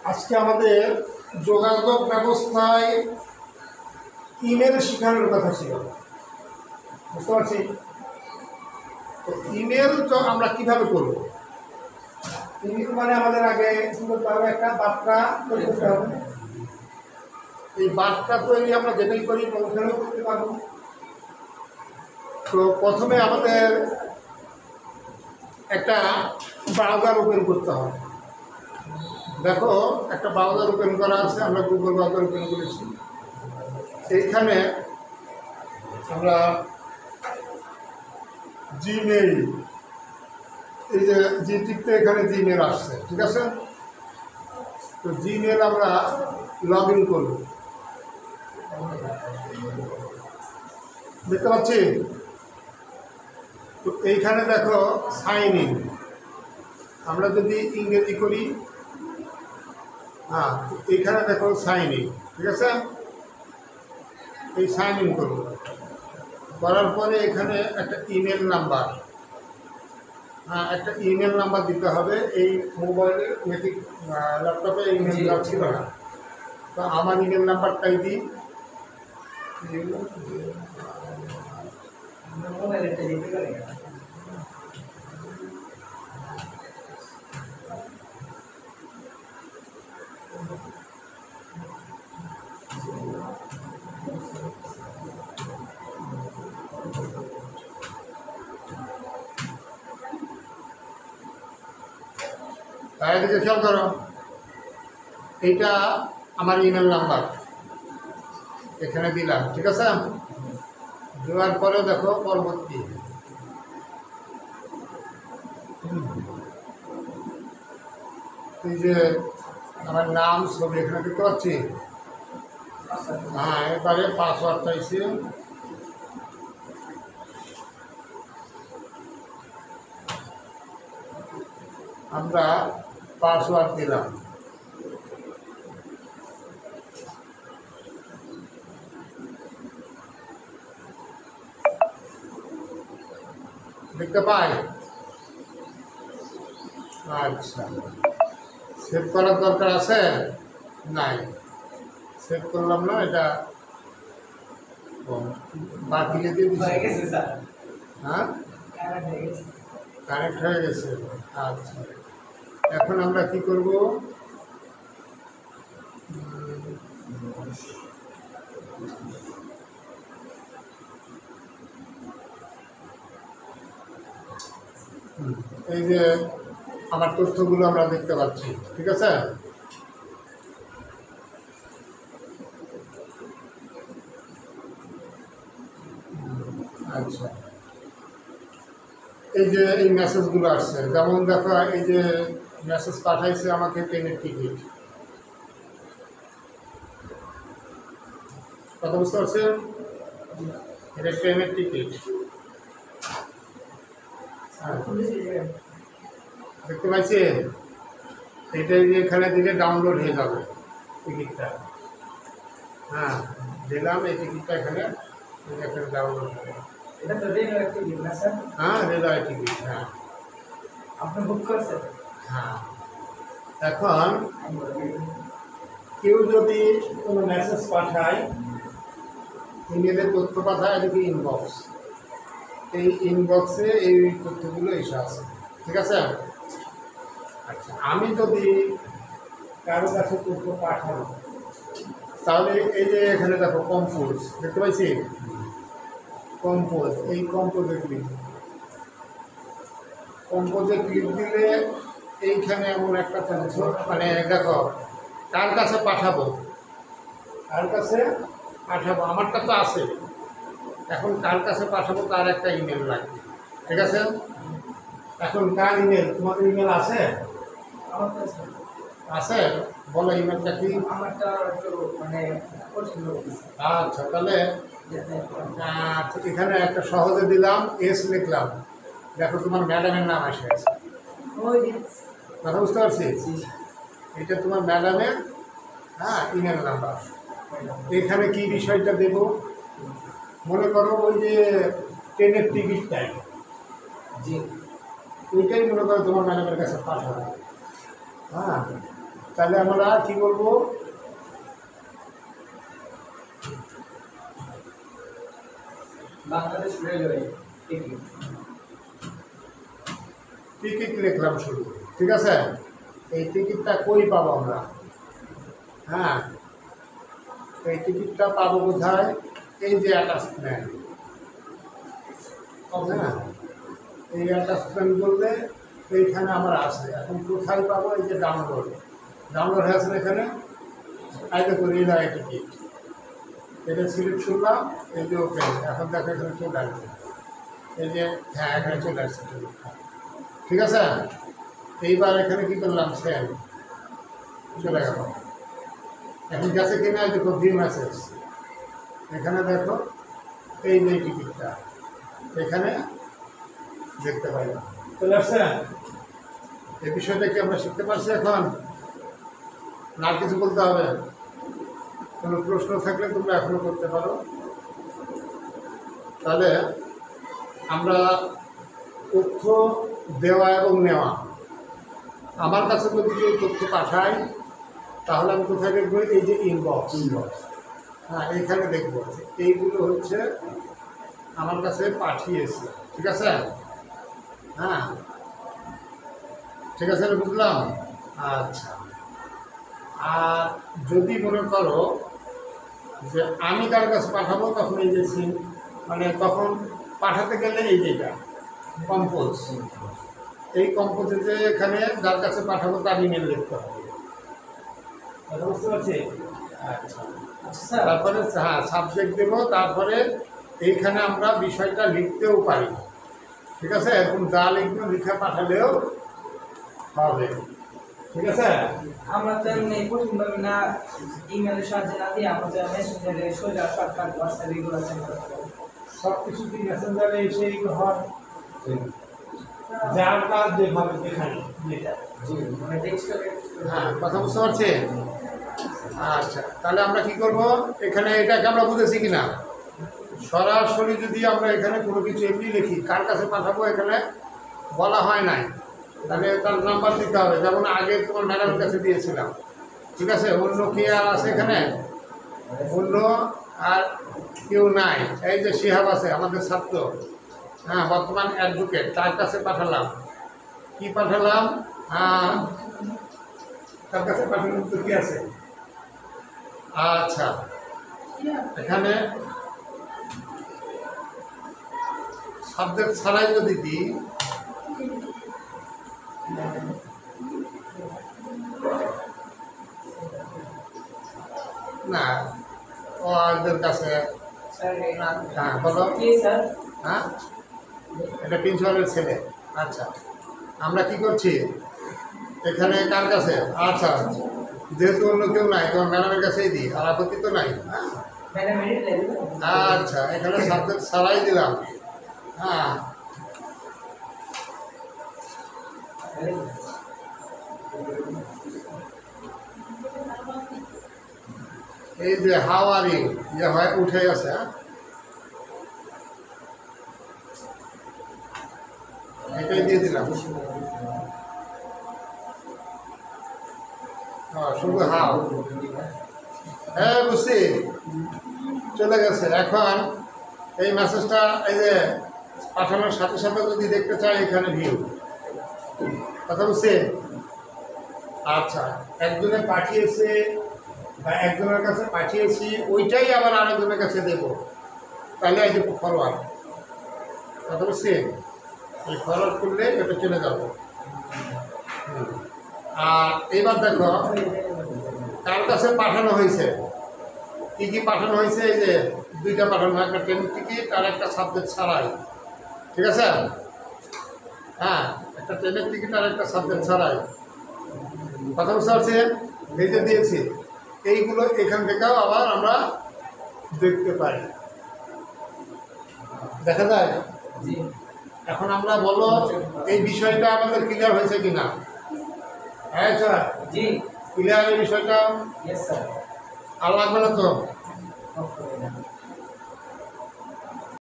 আজকে আমাদের যোগাযোগ ব্যবস্থায় ইমেল শেখানোর কথা ছিল, বুঝতে পারছি। তো ইমেল তো আমরা কিভাবে করব? ইমেল মানে আমাদের আগে কি করতে হবে, একটা বার্তা তৈরি করতে হবে। এই বার্তা তৈরি আমরা যেটাই করি ওখানেও করতে পারবো। তো প্রথমে আমাদের একটা ব্রাউজার ওপেন করতে হবে। দেখো, একটা ব্রাউজার ওপেন করা আছে, আমরা গুগল ব্রাউজার ওপেন করেছি। এইখানে আমরা জিমেইল, এই যে জি টিপতে এখানে জিমেল আসছে, ঠিক আছে। তো জিমেল আমরা লগ ইন করব, দেখতে পাচ্ছি। তো এইখানে দেখো সাইন ইন, আমরা যদি ইংরেজি করি, হ্যাঁ, এইখানে দেখো সাইন ইন, ঠিক আছে। এই সাইন ইন করব, করার পরে এখানে একটা ইমেল নাম্বার, হ্যাঁ, একটা ইমেল নাম্বার দিতে হবে। এই মোবাইলে মেট্রিক ল্যাপটপে ইমেল দেওয়া ছিল না, তো আমার ইমেল নাম্বারটাই দিই। এদিকে খেয়াল করো, এইটা আমার ইমেল নাম্বার এখানে দিলাম, ঠিক আছে। দেওয়ার পরে দেখো পরবর্তী, এই যে আমার নাম ছবি এখানে দেখতে পাচ্ছি। হ্যাঁ, এবারে পাসওয়ার্ড চাইছি। আমরা পাসওয়ার্ড দিলাম, দেখতে পাই। আচ্ছা, সেভ করার দরকার আছে? নাই, সেভ করলাম না, এটা বাতিলে দিয়ে দিচ্ছি। হ্যাঁ, কানেক্ট হয়ে গেছে। আচ্ছা, এখন আমরা কি করব? এই যে আমার তথ্যগুলো আমরা দেখতে পাচ্ছি, ঠিক আছে। আচ্ছা, এই যে এই মেসেজগুলো আসছে, যেমন দেখো এই যে মেসেজ পাঠাইছে আমাকে ট্রেনের টিকিট, কথা বুঝতে পারছেন? এটা ট্রেনের টিকিট, দেখতে পাচ্ছি। এটা এখানে দিলে ডাউনলোড হয়ে যাবে টিকিটটা। হ্যাঁ, দিলাম, এই টিকিটটা এখানে ডাউনলোড হবে। এটা তো রেলওয়ে টিকিট না স্যার? হ্যাঁ, রেলওয়ে টিকিট। হ্যাঁ, আপনি বুক করেছেন? হ্যাঁ। এখন কেউ যদি কোনো মেসেজ পাঠায়, ইমেলে তথ্য পাঠায়, এদিকে ইনবক্স, এই ইনবক্সে এই তথ্যগুলো এসে আছে, ঠিক আছে। আচ্ছা, আমি যদি কারো কাছে তথ্য পাঠাবো, তাহলে এই যে এখানে দেখো কম্পোজ, দেখতে পাইছি কম্পোজ, এই কম্পোজে ক্লিক, কম্পোজে ক্লিক দিলে এইখানে এমন একটা তথ্য, মানে দেখো কার কাছে পাঠাবো, কার কাছে পাঠাবো, আমারটা তো আছে। এখন কার কাছে পাঠাবো তার একটা ইমেল লাগবে, ঠিক আছে। এখন কার ইমেল? তোমাদের ইমেল আছে? আমার কাছে আছে, বলো ইমেলটা কি? আমারটা একটু মানে পছন্দ হয়েছে। আচ্ছা, তাহলে এখানে একটা সহজে দিলাম, এস লিখলাম, দেখো তোমার ম্যাডামের নাম এসে আছে, ওই কথা বুঝতে পারছি। এটা তোমার ম্যাডামের, হ্যাঁ, ইমেল নাম্বার। এখানে কি বিষয়টা দেব? মনে করো ওই যে ট্রেনের টিকিটটাই, জি, ওইটাই মনে করো তোমার ম্যাডামের কাছে পাঠাবে। হ্যাঁ, তাহলে আমরা কি বলবো? বাংলাদেশ রেলওয়ে টিকিট লিখলাম শুধু, ঠিক আছে? এই টিকিটটা কই পাবো আমরা? হ্যাঁ, এই টিকিটটা পাবো কোথায়? এই যে অ্যাটাচমেন্ট, হ্যাঁ, এই অ্যাটাচমেন্ট বললে এইখানে আমার আছে। এখন কোথায় পাবো? এই যে ডাউনলোড হয়েছে এখানে। আইতে করি এই টিকিট, এটা সিলেক্ট করলাম, এই যে ওপেন। এখন দেখো এখানে চলে আসবে, এই যে হ্যাঁ এখানে চলে আসছে টিকিটটা, ঠিক আছে? এইবার এখানে কি করলাম? সেন্ড, চলে গেল। এখন গেছে কিনা দেখো, ভিউ মেসেজ, এখানে দেখো এই যে টিকিটটা এখানে দেখতে পাই। চলে আসছে। এই বিষয়টা কি আমরা শিখতে পারছি এখন? না আর কিছু বলতে হবে? কোনো প্রশ্ন থাকলে তোমরা এখনো করতে পারো। তাহলে আমরা তথ্য দেওয়া এবং নেওয়া, আমার কাছে যদি কেউ তথ্য পাঠায় তাহলে আমি কোথায় দেখবো? এই যে ইনবক্স, হ্যাঁ এইখানে দেখবো। এইগুলো হচ্ছে আমার কাছে পাঠিয়েছে, ঠিক আছে? হ্যাঁ, ঠিক আছে, বুঝলাম। আচ্ছা, আর যদি মনে করো যে আমি কার কাছে পাঠাবো, তখন এই যে মানে তখন পাঠাতে গেলে এই যেটা কম্পোজ, এই কম্পোজে যে এখানে যার কাছে পাঠাবো তার ইমেল লিখতে হবে, বুঝতে পারছি? আচ্ছা, তারপরে হ্যাঁ সাবজেক্ট দেবো, তারপরে এইখানে আমরা বিষয়টা লিখতেও পারি, ঠিক আছে? এখন যা লিখবো লিখে পাঠালেও হবে, ঠিক আছে? আমরা তো এমনি কঠিনভাবে না ইমেলের সাহায্যে না দিয়ে আমরা তো মেসেঞ্জারে সোজা শর্টকাট হোয়াটসঅ্যাপ এগুলো সেন্ড করতে পারি। সব কিছু কি মেসেঞ্জারে এসে হয়? যার কাজ যেভাবে যেখানে যেটা, মানে টেক্সটে। হ্যাঁ, কথা বুঝতে পারছি? আচ্ছা, তাহলে আমরা কি করব? এখানে এটাকে আমরা বুঝেছি কিনা? সরাসরি যদি আমরা এখানে কোনো কিছু এমনি লিখি, কার কাছে পাঠাবো এখানে বলা হয় নাই, তাহলে তার নাম্বার দিতে হবে। যেমন আগে তোমার ম্যাডামের কাছে দিয়েছিলাম, ঠিক আছে? অন্য কে আর আছে এখানে? অন্য আর কেউ নাই। এই যে শিহাব আছে আমাদের ছাত্র, হ্যাঁ, বর্তমান অ্যাডভোকেট, তার কাছে পাঠালাম। কি পাঠালাম? তার কাছে পাঠালাম তো কি আছে? আচ্ছা, এখানে সাবজেক্ট ছাড়াই যদি দিই, না ওদের কাছে, হ্যাঁ বলো। হ্যাঁ, এটা প্রিন্সিপালের ছেলে। আচ্ছা, আমরা কি করছি এখানে? কার কাছে? আচ্ছা, যেহেতু অন্য কেউ নাই, তোমার ম্যাডামের কাছেই দিই, আর আপত্তি তো নাই। আচ্ছা, এখানে সাবজেক্ট ছাড়াই দিলাম। হ্যাঁ, এই যে হাউ আর ইউ যে হয় উঠে গেছে, এটাই দিয়ে দিলাম। শুধু হাউ, হ্যাঁ বুঝছি, চলে গেছে। এখন এই মেসেজটা এই যে পাঠানোর সাথে সাথে যদি দেখতে চাই, এখানে ভিউ, কথা বুঝছি? আচ্ছা, একজনে পাঠিয়েছে বা একজনের কাছে পাঠিয়েছি, ওইটাই আবার আরেকজনের কাছে দেব, তাহলে এই যে ফরওয়ার্ড, কথা বুঝছি? এই ফরওয়ার্ড করলে এটা চলে যাবে। আর এইবার দেখো কার কাছে পাঠানো হয়েছে, কী কী পাঠানো হয়েছে। এই যে দুইটা পাঠানো, একটা ট্রেনের টিকিট আর একটা সাবজেক্ট ছাড়াই, ঠিক আছে? হ্যাঁ, একটা ট্রেনের টিকিট আর একটা সাবজেক্ট ছাড়াই, কথা বুঝতে পারছি? এই যে দিয়েছি, এইগুলো এখান থেকেও আবার আমরা দেখতে পাই, দেখা যায়। এখন আমরা বলো এই বিষয়টা আমাদের ক্লিয়ার হয়েছে কিনা? হ্যাঁ স্যার, জি ক্লিয়ার এই বিষয়টা? Yes sir. আর লাগবে না তো?